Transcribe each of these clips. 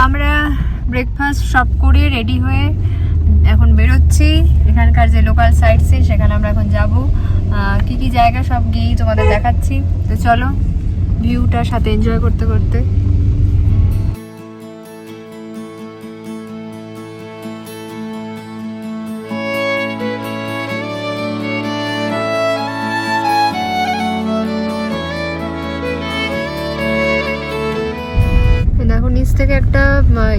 আমরা ব্রেকফাস্ট সব করে রেডি হয়ে এখন বেরোচ্ছি। এখানকার যে লোকাল সাইটসিন সেখানে আমরা এখন যাব। কি কি জায়গা সব গিয়েই তোমাদের দেখাচ্ছি। তো চলো ভিউটার সাথে এনজয় করতে করতে। দেখো নিচ থেকে একটা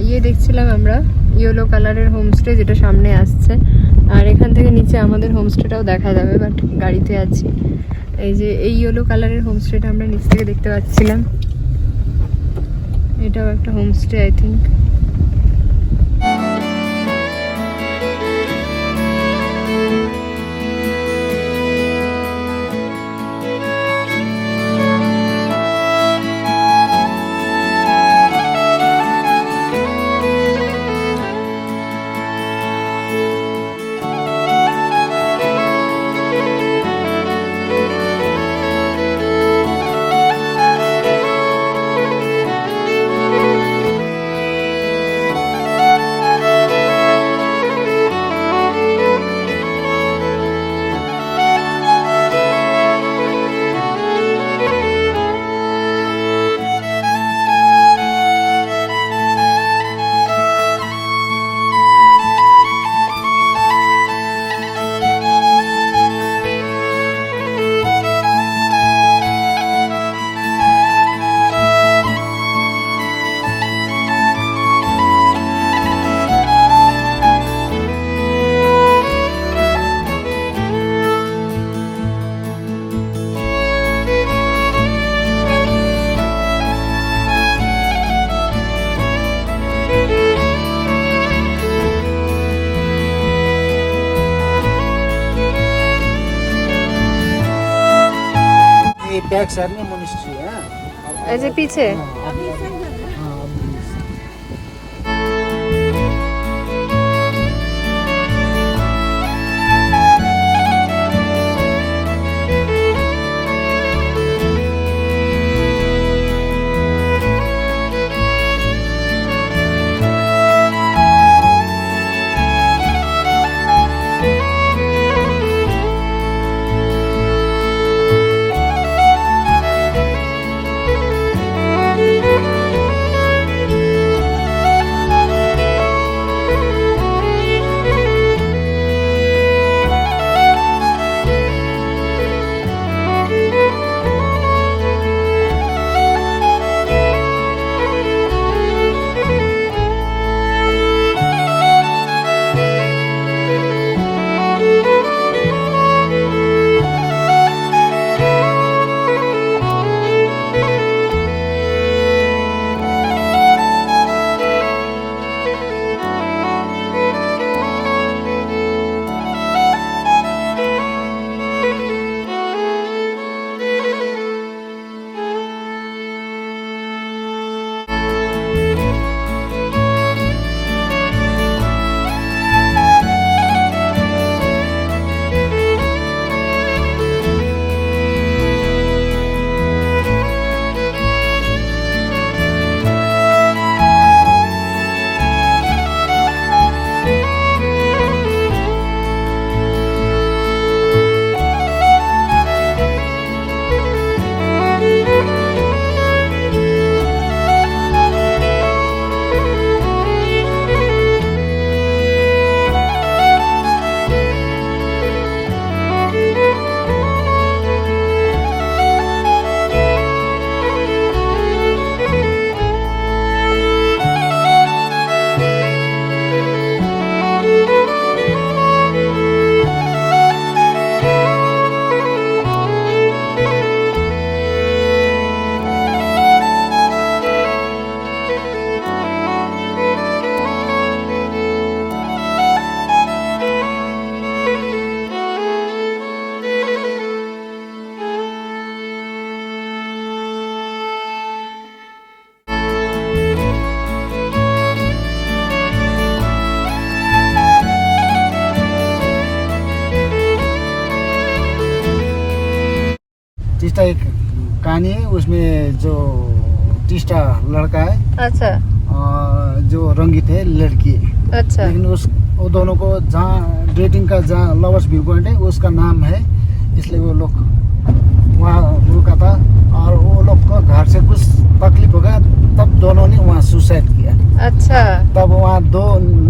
ইয়ে দেখছিলাম আমরা, ইয়েলো কালারের হোমস্টে যেটা সামনে আসছে, আর এখান থেকে নিচে আমাদের হোমস্টেটাও দেখা যাবে, বাট গাড়িতে আছি। এই যে এই ইয়েলো কালারের হোমস্টেটা আমরা নিচ থেকে দেখতে পাচ্ছিলাম, এটাও একটা homestay I think. Back side में मोनेस्ट्री है। ऐसे पीछे टिस्टा एक कहानी है, उसमें जो टिस्टा लड़का है अच्छा रंगीत है लड़की है। अच्छा लेकिन उस वो दोनों को जहाँ डेटिंग का जहाँ लवर्स व्यू पॉइंट है उसका नाम है, इसलिए वो लोग वहाँ रुका था। और वो लोग को घर से कुछ तकलीफ हो गया, तब दोनों ने वहाँ सुसाइड किया। अच्छा तब वहाँ दो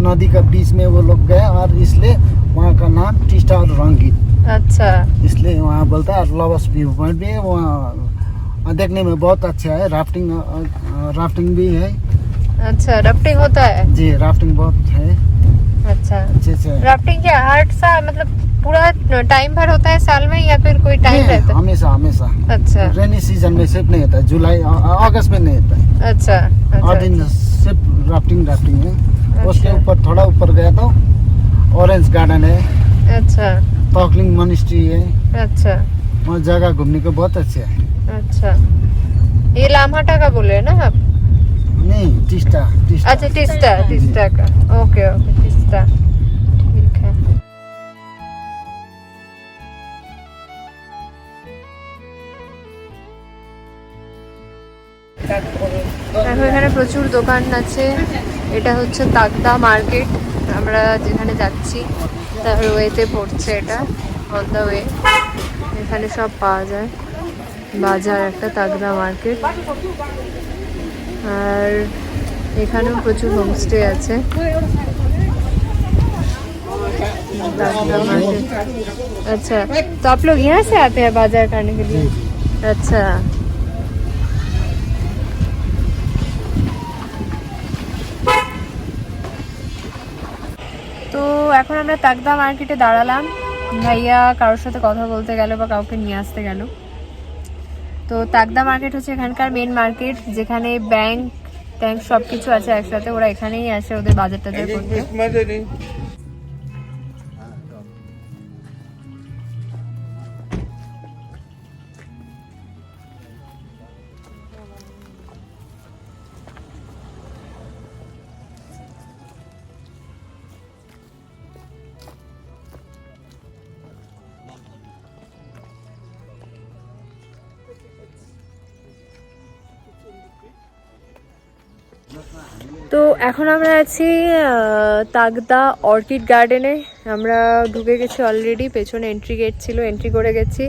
नदी का बीच में वो लोग गए और इसलिए वहाँ का नाम टिस्टा और रंगीत, अच्छा इसलिए वहाँ बोलता है। लवर्स व्यू पॉइंट भी है वहाँ, देखने में बहुत अच्छा है। राफ्टिंग भी है। अच्छा राफ्टिंग होता है जी, राफ्टिंग बहुत है, अच्छा अच्छे से। राफ्टिंग क्या हर साल मतलब पूरा टाइम भर होता है साल में या फिर कोई टाइम नहीं, रहता है? हमेशा हमेशा अच्छा रेनी सीजन में सिर्फ नहीं होता है, जुलाई अगस्त में नहीं होता है। अच्छा और दिन सिर्फ राफ्टिंग है। उसके अच्छा ऊपर थोड़ा ऊपर गया तो ऑरेंज गार्डन है, अच्छा टॉकलिंग मॉनेस्ट्री है, अच्छा वहाँ जगह घूमने को बहुत अच्छे है। अच्छा ये लामहाटा का बोल रहे हैं ना आप? नहीं, टिस्टा अच्छा टिस्टा का, ओके ओके टिस्टा, ठीक है। দেখো এখানে প্রচুর দোকান আছে। এটা হচ্ছে তাগদা মার্কেট, আমরা যেখানে যাচ্ছি তার ওয়েতে পড়ছে, এটা অন দ্য ওয়ে। এখানে সব পাওয়া যায়, বাজার একটা তাগদা মার্কেট। আর এখানেও প্রচুর হোমস্টে আছে। तागदा मार्केट, अच्छा तो आप लोग यहाँ से आते हैं बाजार करने के लिए? अच्छा তো এখন আমরা তাগদা মার্কেটে দাঁড়ালাম। ভাইয়া কারোর সাথে কথা বলতে গেল বা কাউকে নিয়ে আসতে গেল। তো তাগদা মার্কেট হচ্ছে এখানকার মেন মার্কেট, যেখানে ব্যাংক ট্যাঙ্ক সব কিছু আছে একসাথে। ওরা এখানেই আসে ওদের বাজার টাজার করতে। তো এখন আমরা আছি তাগদা অর্কিড গার্ডেনে। আমরা ঢুকে গেছি অলরেডি, পেছনে এন্ট্রি গেট ছিল, এন্ট্রি করে গেছি।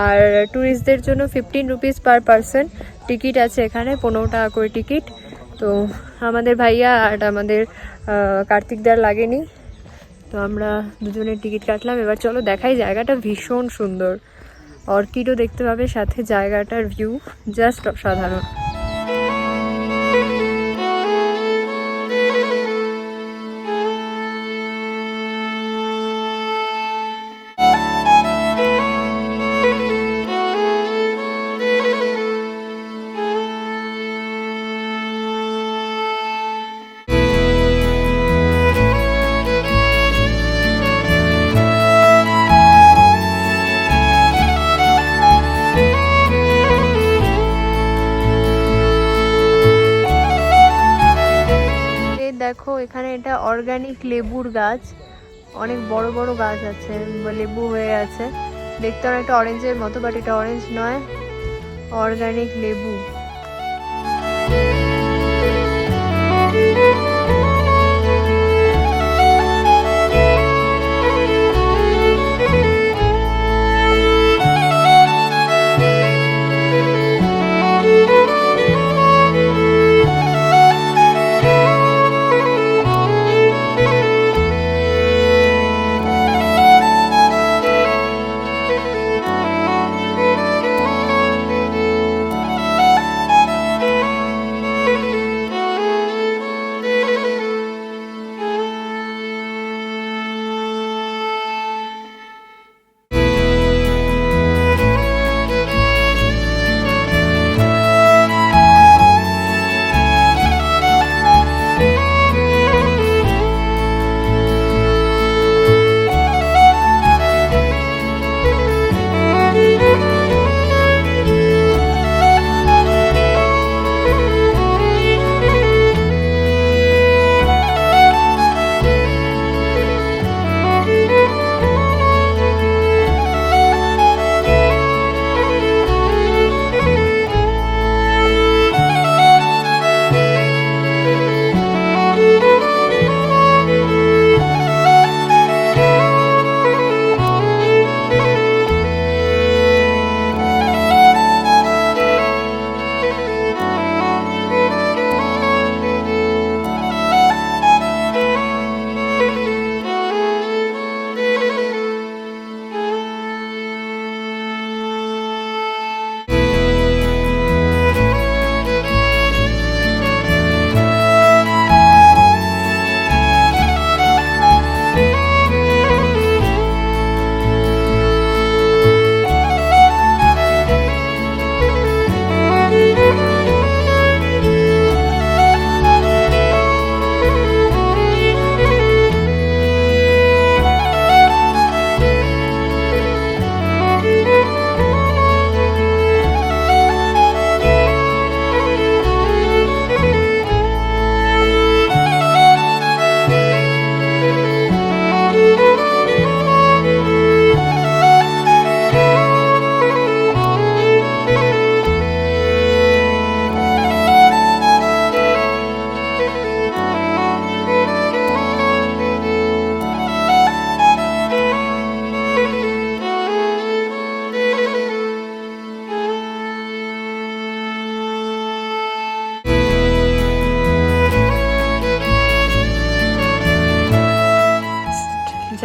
আর ট্যুরিস্টদের জন্য 15 রুপিস পার পারসন টিকিট আছে এখানে, 15 টাকা করে টিকিট। তো আমাদের ভাইয়া আর আমাদের কার্তিকদার লাগেনি, তো আমরা দুজনের টিকিট কাটলাম। এবার চলো দেখাই, জায়গাটা ভীষণ সুন্দর, অর্কিডও দেখতে পাবে সাথে, জায়গাটার ভিউ জাস্ট অসাধারণ। দেখো এখানে এটা অর্গানিক লেবুর গাছ, অনেক বড় বড় গাছ আছে, লেবু হয়ে আছে। দেখতে অনেকটা অরেঞ্জের মতো, বাট এটা অরেঞ্জ নয়, অর্গানিক লেবু।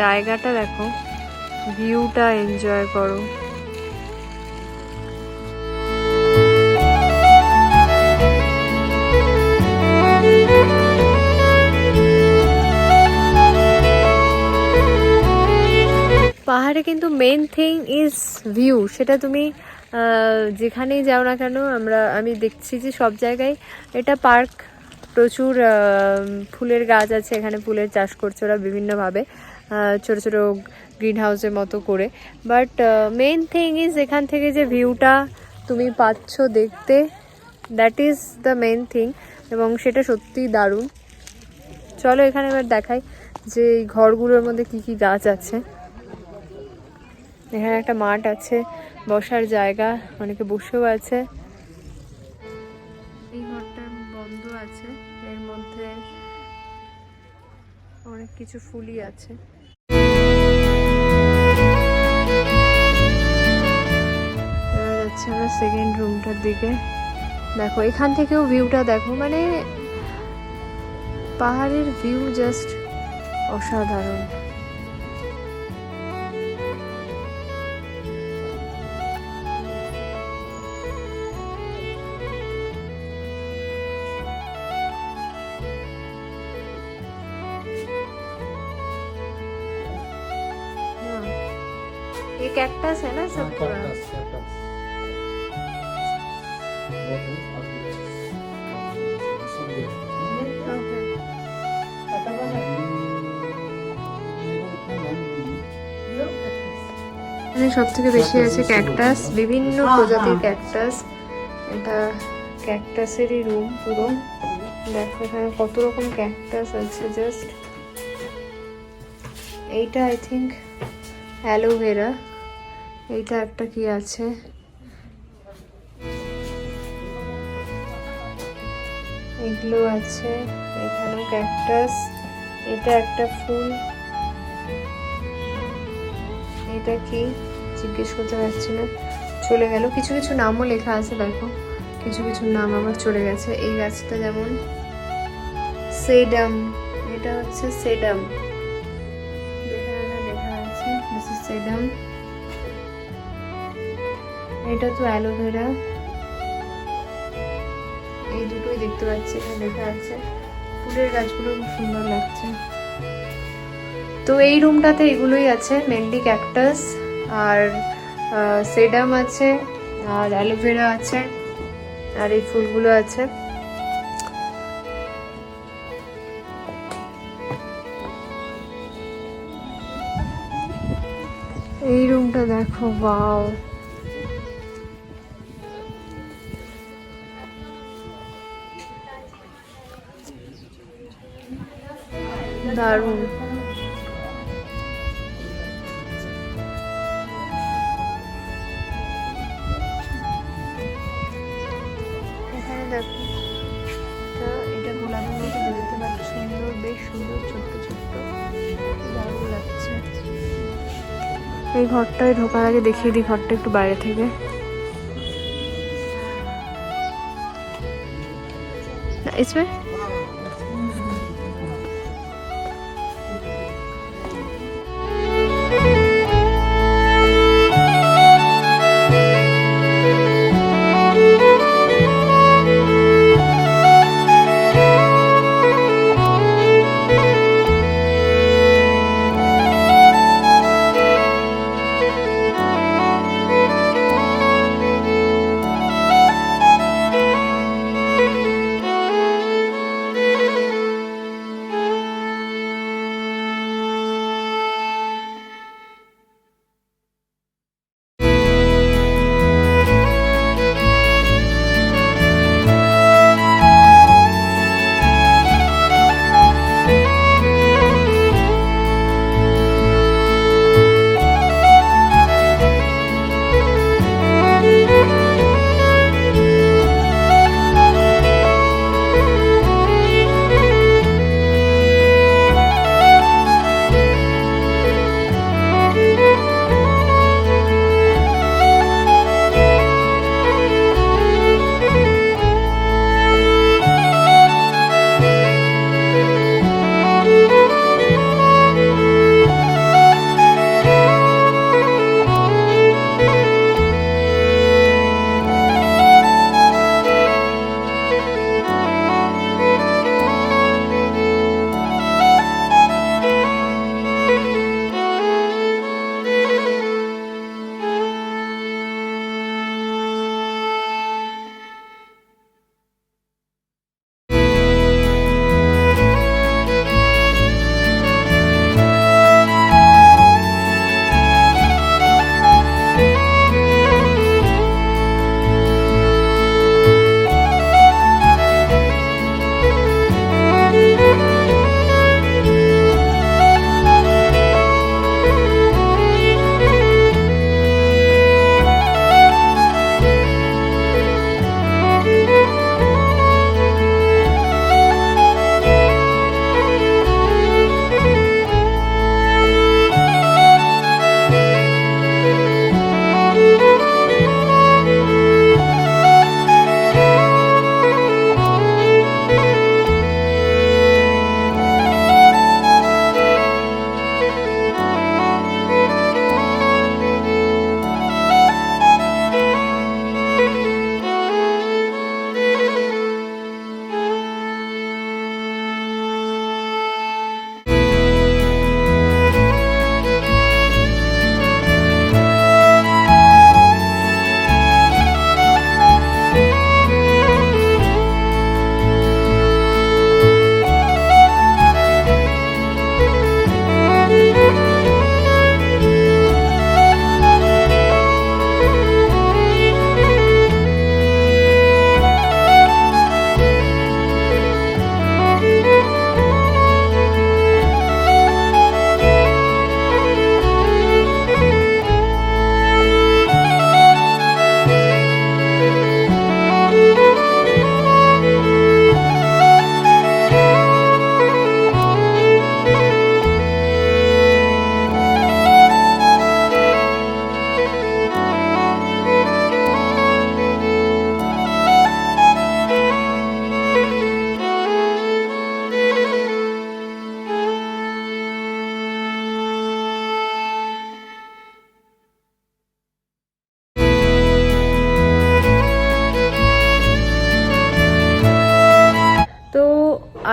জায়গাটা দেখো, ভিউটা এনজয় করো। পাহাড়ে কিন্তু মেন থিং ইজ ভিউ। সেটা তুমি যেখানেই যাও না কেন, আমি দেখছি যে সব জায়গায় এটা পার্ক, প্রচুর ফুলের গাছ আছে এখানে, ফুলের চাষ করছে ওরা বিভিন্নভাবে, ছোট ছোট গ্রিন হাউসের মতো করে। বাট মেন থিং ইজ এখান থেকে যে ভিউটা তুমি পাচ্ছ দেখতে, that is the main thing, এবং সেটা সত্যিই দারুণ। চলো এখানে এবার দেখাই যে এই ঘরগুলোর মধ্যে কি কি গাছ আছে। এখানে একটা মাঠ আছে, বসার জায়গা, অনেকে বসেও আছে। এই ঘরটা বন্ধ আছে, এর মধ্যে অনেক কিছু ফুলই আছে। এবার যাচ্ছি আমরা সেকেন্ড রুমটার দিকে। দেখো এখান থেকেও ভিউটা দেখো, মানে পাহাড়ের ভিউ জাস্ট অসাধারণ। ये कैक्टस है ना सब पूरा? সব থেকে বেশি আছে ক্যাকটাস, বিভিন্ন প্রজাতির ক্যাকটাস। এটা ক্যাকটাসেরই রুম পুরো। দেখো এখানে কত রকম ক্যাকটাস আছে জাস্ট। এইটা আই থিঙ্ক অ্যালোভেরা, এইটা একটা কি আছে, এগুলো আছে। এখানেও ক্যাকটাস, এটা একটা ফুল, এটা কি জিজ্ঞেস করতে পারছি না, চলে গেল। কিছু কিছু নামও লেখা আছে দেখো, কিছু কিছু নাম আবার চলে গেছে। এই গাছটা যেমন সেডাম, এটা হচ্ছে সেডাম, লেখা আছে দিস ইজ সেডাম। এটা তো অ্যালোভেরা, এই দুটোই দেখতে পাচ্ছি এখানে লেখা আছে। ফুলের গাছগুলো খুব সুন্দর লাগছে। তো এই রুমটাতে এগুলোই আছে, মেনলি ক্যাকটাস আর সেডাম আছে, আর অ্যালোভেরা আছে, আর এই ফুলগুলো আছে। এই রুমটা দেখো, ওয়াও, দারুণ। এখানে দেখো, এটা গোলাপের মতো দেখতে পাচ্ছ, সুন্দর, বেশ সুন্দর, ছোট্ট ছোট্ট, দারুণ লাগছে। এই ঘরটায় ঢোকার আগে দেখিয়ে দিই ঘরটা একটু বাইরে থেকে। इसमें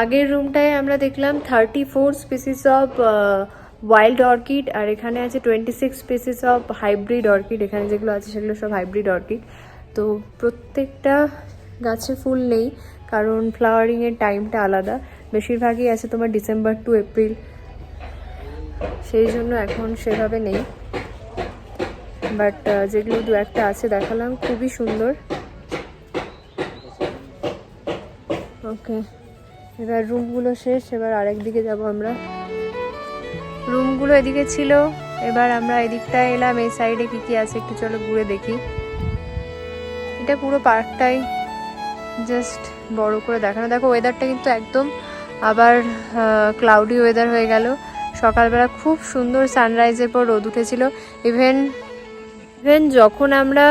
আগের রুমটায় আমরা দেখলাম 34 স্পিসিস অফ ওয়াইল্ড অর্কিড, আর এখানে আছে 26 স্পিসিস অফ হাইব্রিড অর্কিড। এখানে যেগুলো আছে সেগুলো সব হাইব্রিড অর্কিড। তো প্রত্যেকটা গাছে ফুল নেই, কারণ ফ্লাওয়ারিংয়ের টাইমটা আলাদা। বেশিরভাগই আছে তোমার ডিসেম্বর টু এপ্রিল, সেই জন্য এখন সেভাবে নেই। বাট যেগুলো দু একটা আছে দেখালাম, খুবই সুন্দর। ওকে, এবার রুমগুলো শেষ, এবার আরেক দিকে যাব আমরা। রুমগুলো এদিকে ছিল, এবার আমরা এদিকটায় এলাম। এই সাইডে কি কি আছে একটু চলো ঘুরে দেখি। এটা পুরো পার্কটাই জাস্ট বড় করে দেখানো। দেখো ওয়েদারটা কিন্তু একদম আবার ক্লাউডি ওয়েদার হয়ে গেল। সকালবেলা খুব সুন্দর সানরাইজের পর রোদ উঠেছিল। ইভেন যখন আমরা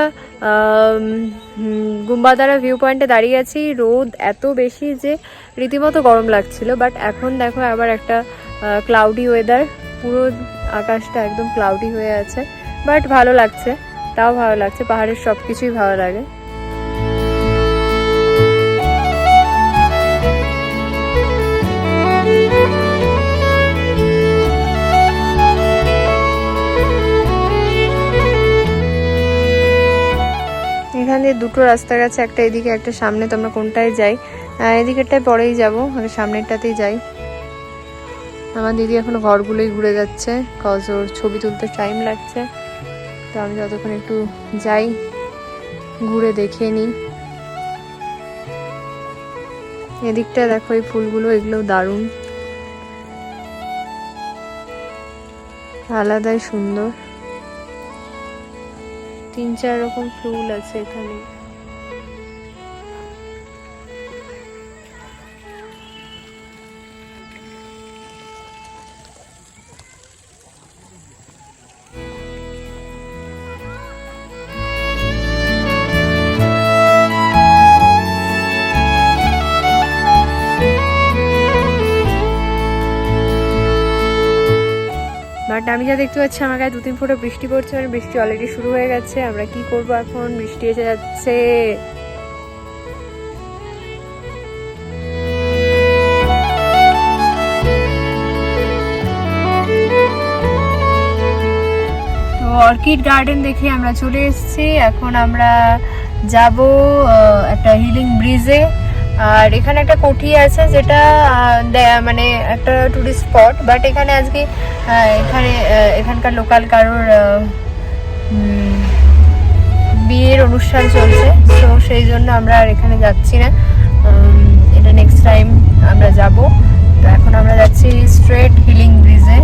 গুম্বাদারা ভিউ পয়েন্টে দাঁড়িয়ে আছি, রোদ এত বেশি যে রীতিমতো গরম লাগছিল। বাট এখন দেখো আবার একটা ক্লাউডি ওয়েদার, পুরো আকাশটা একদম ক্লাউডি হয়ে আছে। বাট ভালো লাগছে, তাও ভালো লাগছে। পাহাড়ের সব কিছুই ভালো লাগে। এখানে দুটো রাস্তা গেছে, একটা এদিকে একটা সামনে। তো আমরা কোনটায় যাই? এদিকেরটায় পরেই যাবো, আগে সামনেরটাতেই যাই। আমার দিদি এখনো ঘরগুলোই ঘুরে যাচ্ছে, কজ ওর ছবি তুলতে টাইম লাগছে। তো আমি যতক্ষণ একটু যাই, ঘুরে দেখে নিই। এদিকটা দেখো এই ফুলগুলো, এগুলো দারুণ, আলাদাই সুন্দর। 3-4 রকম ফুল আছে এখানে। বাট আমি যা দেখতে পাচ্ছি, আমার গায়ে 2-3 ফোঁটা বৃষ্টি পড়ছে, মানে বৃষ্টি অলরেডি শুরু হয়ে গেছে। আমরা কি করব এখন? বৃষ্টি এসে যাচ্ছে। তো অর্কিড গার্ডেন দেখে আমরা চলে এসেছি। এখন আমরা যাব একটা হিলিং ব্রিজে। আর এখানে একটা কোঠি আছে, যেটা মানে একটা টুরিস্ট স্পট। বাট এখানে আজকে এখানকার লোকাল কারোর বিয়ের অনুষ্ঠান চলছে, তো সেই জন্য আমরা আর এখানে যাচ্ছি না। এটা নেক্সট টাইম আমরা যাব। তো এখন আমরা যাচ্ছি স্ট্রেট হিলিং ব্রিজে।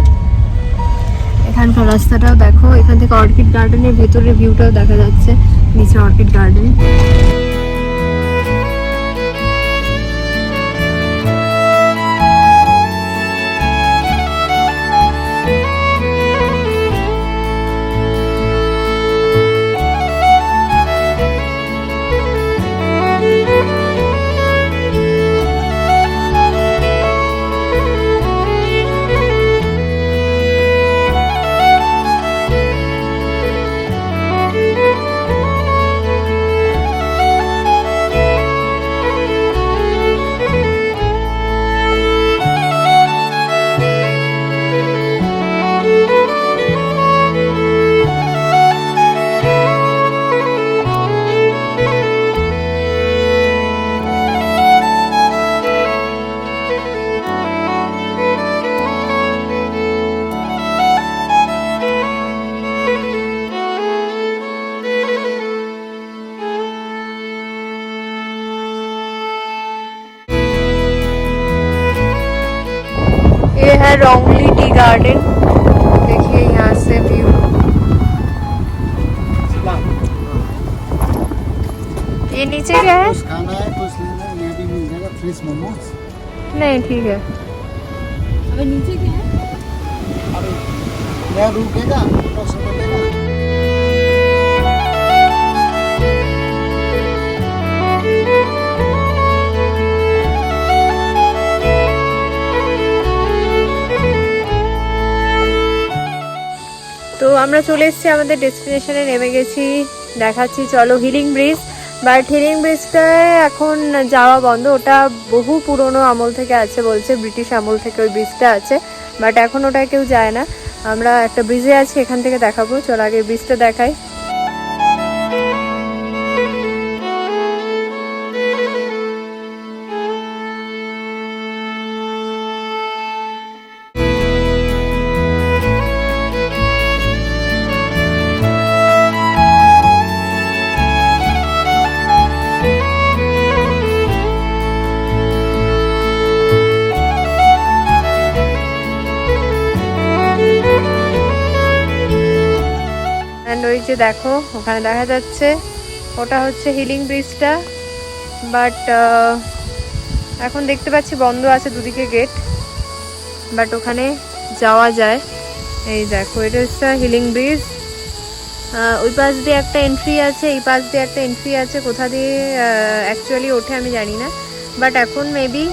এখানকার রাস্তাটাও দেখো, এখান থেকে অর্কিড গার্ডেনের ভেতরের ভিউটাও দেখা যাচ্ছে, নিচে অর্কিড গার্ডেন। ये है रोंगली टी गार्डन, देखिए यहाँ से व्यू। ये नीचे क्या है? कुछ खाना है तो इसलिए यहाँ भी मिल जाएगा फ्रेश मोमोज। नहीं ठीक है। अबे नीचे क्या है? अरे यहाँ रुकेगा तो सब मिलेगा। তো আমরা চলে এসেছি আমাদের ডেস্টিনেশনে, নেমে গেছি। দেখাচ্ছি চলো হিলিং ব্রিজ। বাট হিলিং ব্রিজটায় এখন যাওয়া বন্ধ, ওটা বহু পুরনো আমল থেকে আছে বলছে, ব্রিটিশ আমল থেকে ওই ব্রিজটা আছে, বাট এখন ওটা কেউ যায় না। আমরা একটা ব্রিজে আছি, এখান থেকে দেখাবো, চল আগে ব্রিজটা দেখাই। ওই যে দেখো ওখানে দেখা যাচ্ছে ওটা হচ্ছে হিলিং ব্রিজটা, বাট এখন দেখতে পাচ্ছি বন্ধ আছে দুদিকে গেট, বাট ওখানে যাওয়া যায়। এই দেখো এটা হচ্ছে হিলিং ব্রিজ, ওই পাশ দিয়ে একটা এন্ট্রি আছে, এই পাশ দিয়ে একটা এন্ট্রি আছে, কোথা দিয়ে অ্যাকচুয়ালি ওঠে আমি জানি না, বাট এখন মেবি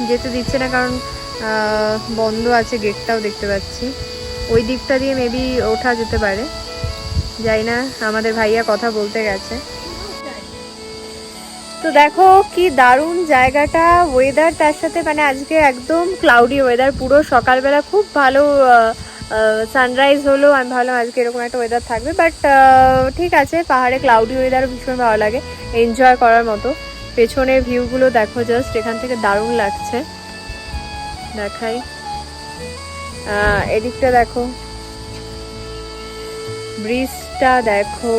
যেতে দিচ্ছে না কারণ বন্ধ আছে গেটটাও দেখতে পাচ্ছি। ওই দিকটা দিয়ে মেবি ওঠা যেতে পারে, যাই না, আমাদের ভাইয়া কথা বলতে গেছে। তো দেখো কি দারুণ জায়গাটা, ওয়েদার তার সাথে মানে আজকে একদম ক্লাউডি ওয়েদার, পুরো সকালবেলা খুব ভালো সানরাইজ হলো, আমি ভাবলাম আজকে এরকম একটা ওয়েদার থাকবে, বাট ঠিক আছে, পাহাড়ে ক্লাউডি ওয়েদারও ভীষণ ভালো লাগে, এনজয় করার মতো। পেছনের ভিউগুলো দেখো জাস্ট, এখান থেকে দারুণ লাগছে, দেখাই এদিকটা দেখো, ব্রিজটা দেখো,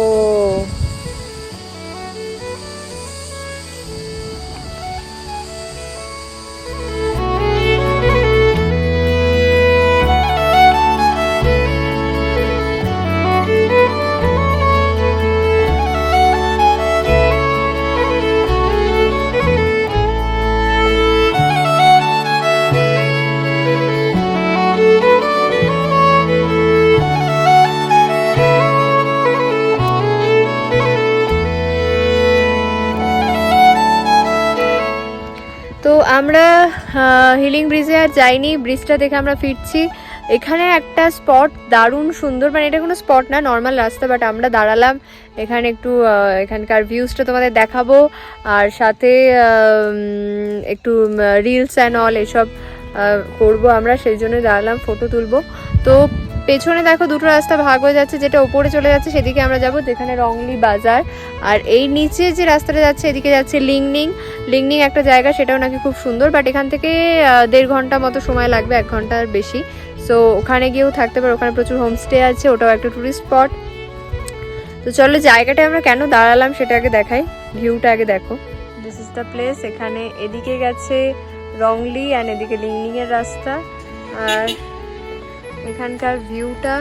তো আমরা হিলিং ব্রিজে আর যাইনি, ব্রিজটা দেখে আমরা ফিরছি। এখানে একটা স্পট দারুণ সুন্দর, মানে এটা কোনো স্পট না, নর্মাল রাস্তা, বাট আমরা দাঁড়ালাম এখানে একটু, এখানকার ভিউজটা তোমাদের দেখাবো, আর সাথে একটু রিলস অ্যান্ড অল এসব করবো আমরা, সেই জন্য দাঁড়ালাম, ফটো তুলবো। তো পেছনে দেখো দুটো রাস্তা ভাগ হয়ে যাচ্ছে, যেটা উপরে চলে যাচ্ছে সেদিকে আমরা যাব, যেখানে রংলি বাজার, আর এই নিচে যে রাস্তাটা যাচ্ছে এদিকে যাচ্ছে লিংনিং। লিংনিং একটা জায়গা, সেটাও নাকি খুব সুন্দর, বাট এখান থেকে 1.5 ঘন্টা মতো সময় লাগবে, 1 ঘন্টার বেশি। সো ওখানে গিয়েও থাকতে পারো, ওখানে প্রচুর হোমস্টে আছে, ওটাও একটা টুরিস্ট স্পট। তো চলো জায়গাটায় আমরা কেন দাঁড়ালাম সেটা আগে দেখাই, ভিউটা আগে দেখো। দিস ইজ দ্য প্লেস, এখানে এদিকে গেছে রংলি অ্যান্ড এদিকে লিংনিংয়ের রাস্তা, আর এখানকার ভিউটা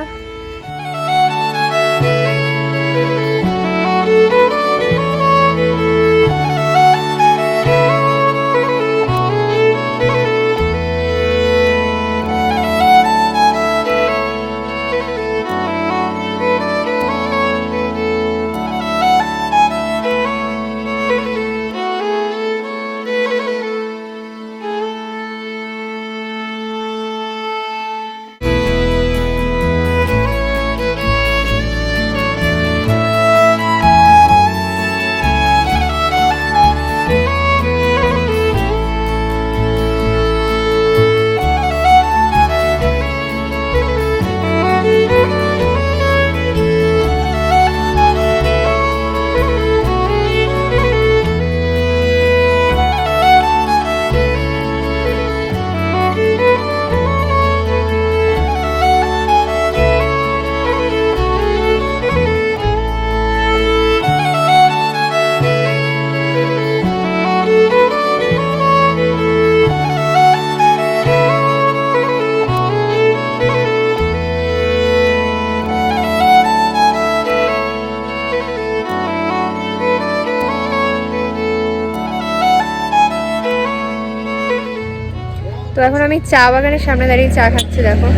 তো এখন আমি চা বাগানের সামনে দাঁড়িয়ে চা খাচ্ছি, দেখো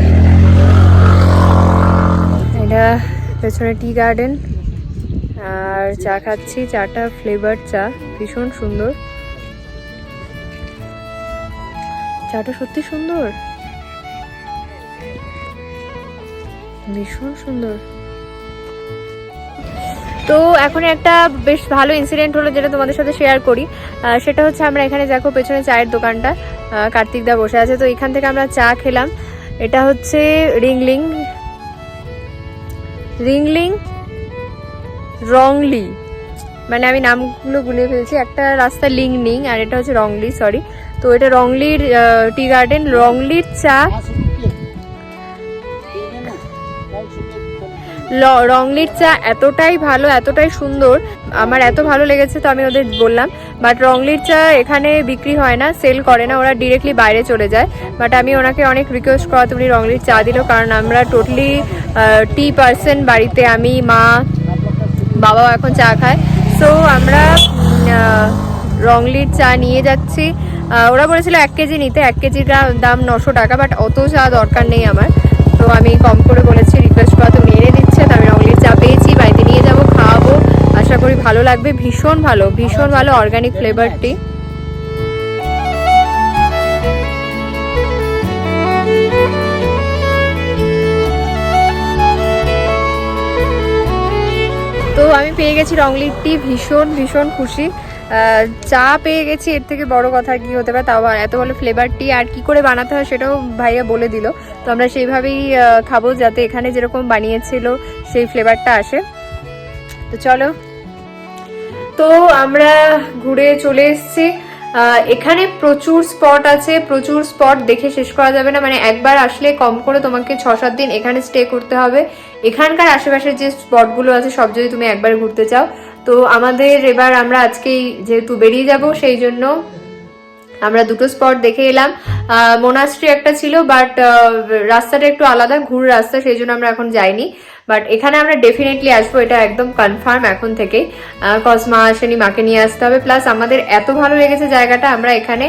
এটা পেছনে টি গার্ডেন, আর চা খাচ্ছি, চাটা ফ্লেভার চা, ভীষণ সুন্দর, চাটা সত্যি সুন্দর, ভীষণ সুন্দর। তো এখন একটা বেশ ভালো ইনসিডেন্ট হলো যেটা তোমাদের সাথে শেয়ার করি। সেটা হচ্ছে আমরা এখানে দেখো পেছনে চায়ের দোকানটা, কার্তিক দা বসে আছে, তো এখান থেকে আমরা চা খেলাম। এটা হচ্ছে রিংলিং রংলি, মানে আমি নামগুলো ভুলে ফেলছি, একটা রাস্তা লিংনিং আর এটা হচ্ছে রংলি, সরি। তো এটা রংলির টি গার্ডেন। রংলির চা, রংলির চা এতটাই ভালো, এতটাই সুন্দর, আমার এত ভালো লেগেছে, তো আমি ওদের বললাম। বাট রংলির চা এখানে বিক্রি হয় না, সেল করে না, ওরা ডিরেক্টলি বাইরে চলে যায়। বাট আমি ওনাকে অনেক রিকোয়েস্ট করাতে উনি রংলির চা দিল, কারণ আমরা টোটালি টি পার্সন বাড়িতে, আমি, মা, বাবাও এখন চা খায়। সো আমরা রংলির চা নিয়ে যাচ্ছি। ওরা বলেছিল 1 কেজি নিতে, 1 কেজির দাম 900 টাকা, বাট অত চা দরকার নেই আমার, তো আমি কম করে বলেছি, রিকোয়েস্ট করা, তো উনি এনে দিচ্ছে। তো আমি রংলির চা পেয়েছি, বাড়িতে নিয়ে যাবো, খাওয়াবো, আশা করি ভালো লাগবে। ভীষণ ভালো অর্গানিক ফ্লেভার টি। তো আমি পেয়ে গেছি রংলির টি, ভীষণ খুশি। চা পেয়ে গেছি, এর থেকে বড় কথা আর কি হতে পারে, তাও এত ভালো ফ্লেভার টি। আর কি করে বানাতে হয় সেটাও ভাইয়া বলে দিল, তো আমরা সেইভাবেই খাবো, যাতে এখানে যেরকম বানিয়েছিল সেই ফ্লেভারটা আসে। তো চলো, তো আমরা ঘুরে চলে এসেছি। এখানে প্রচুর স্পট আছে, প্রচুর স্পট দেখে শেষ করা যাবে না, মানে একবার আসলে কম করে তোমাকে 6-7 দিন এখানে স্টে করতে হবে। এখানকার আশেপাশের যে স্পটগুলো আছে সব যদি তুমি একবার ঘুরতে চাও। তো আমাদের এবার আমরা আজকেই যেহেতু বেরিয়ে যাব, সেই জন্য আমরা 2টো স্পট দেখে এলাম। মোনাস্ট্রি একটা ছিল, বাট রাস্তাটা একটু আলাদা, ঘুর রাস্তা, সেই জন্য আমরা এখন যাইনি। বাট এখানে আমরা ডেফিনেটলি আসবো, এটা একদম কনফার্ম এখন থেকেই, কজ মা আসেনি, মাকে নিয়ে আসতে হবে। প্লাস আমাদের এত ভালো লেগেছে জায়গাটা, আমরা এখানে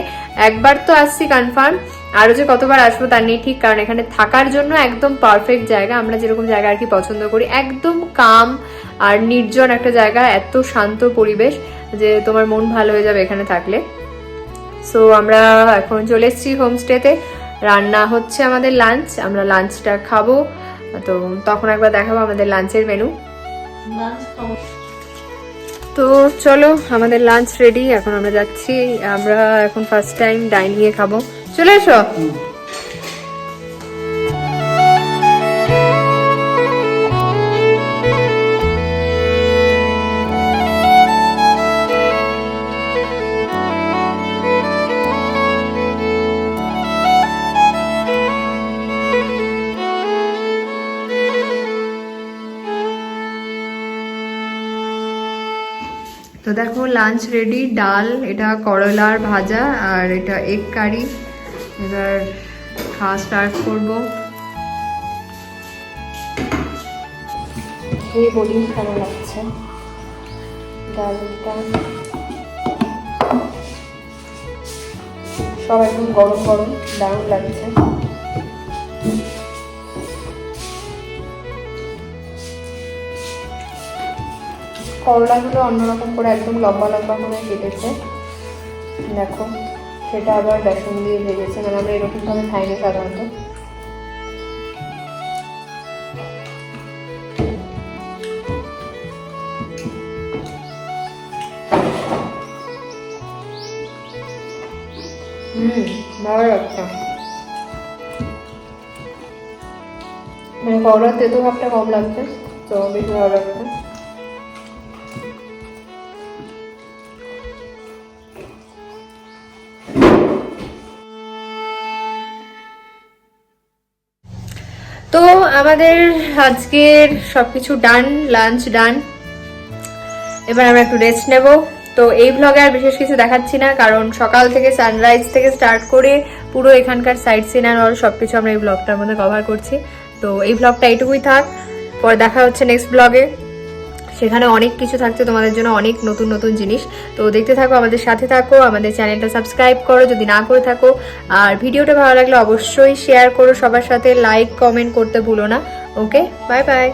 একবার তো আসছি কনফার্ম, আরও যে কতবার আসবো তার নেই ঠিক, কারণ এখানে থাকার জন্য একদম পারফেক্ট জায়গা। আমরা যেরকম জায়গা আর কি পছন্দ করি, একদম কাম আর নির্জন একটা জায়গা, এত শান্ত পরিবেশ যে তোমার মন ভালো হয়ে যাবে এখানে থাকলে। সো আমরা এখন চলে এসেছি হোমস্টেতে, রান্না হচ্ছে আমাদের লাঞ্চ, আমরা লাঞ্চটা খাবো, তো তখন একবার দেখাবো আমাদের লাঞ্চের মেনু। তো চলো, আমাদের লাঞ্চ রেডি, এখন আমরা যাচ্ছি। আমরা এখন ফার্স্ট টাইম ডাইনিংয়ে খাবো, চলে এসো। তো দেখো লাঞ্চ রেডি, ডাল, এটা করলার ভাজা, আর এটা এগ কারি। এবার খাওয়া স্টার্ট করবো, খেয়ে বলি কেমন লাগছে ডালটা। সব একদম গরম দারুণ লাগছে। করলাগুলো অন্যরকম করে একদম লম্বা করে কেটেছে, দেখো, সেটা আবার বেসন দিয়ে ভেজেছে, মানে আমরা এরকমভাবে খাইনি সাধারণত। ভালো লাগছে, মানে করলার তেতো ভাবটা কম লাগছে, তো বেশি ভালো লাগছে। তো আমাদের আজকের সবকিছু ডান, লাঞ্চ ডান, এবার আমরা একটু রেস্ট নেব। তো এই ব্লগে আর বিশেষ কিছু দেখাচ্ছি না, কারণ সকাল থেকে সানরাইজ থেকে স্টার্ট করে পুরো এখানকার সাইট সিন আর অল সবকিছু আমরা এই ব্লগটার মধ্যে কভার করছি। তো এই ব্লগটা এইটুকুই থাক, পরে দেখা হচ্ছে নেক্সট ব্লগে, সেখানে অনেক কিছু থাকছে তোমাদের জন্য, অনেক নতুন জিনিস। তো দেখতে থাকো, আমাদের সাথে থাকো, আমাদের চ্যানেলটা সাবস্ক্রাইব করো যদি না করে থাকো, আর ভিডিওটা ভালো লাগলে অবশ্যই শেয়ার করো সবার সাথে, লাইক কমেন্ট করতে ভুলো না। ওকে, বাই বাই।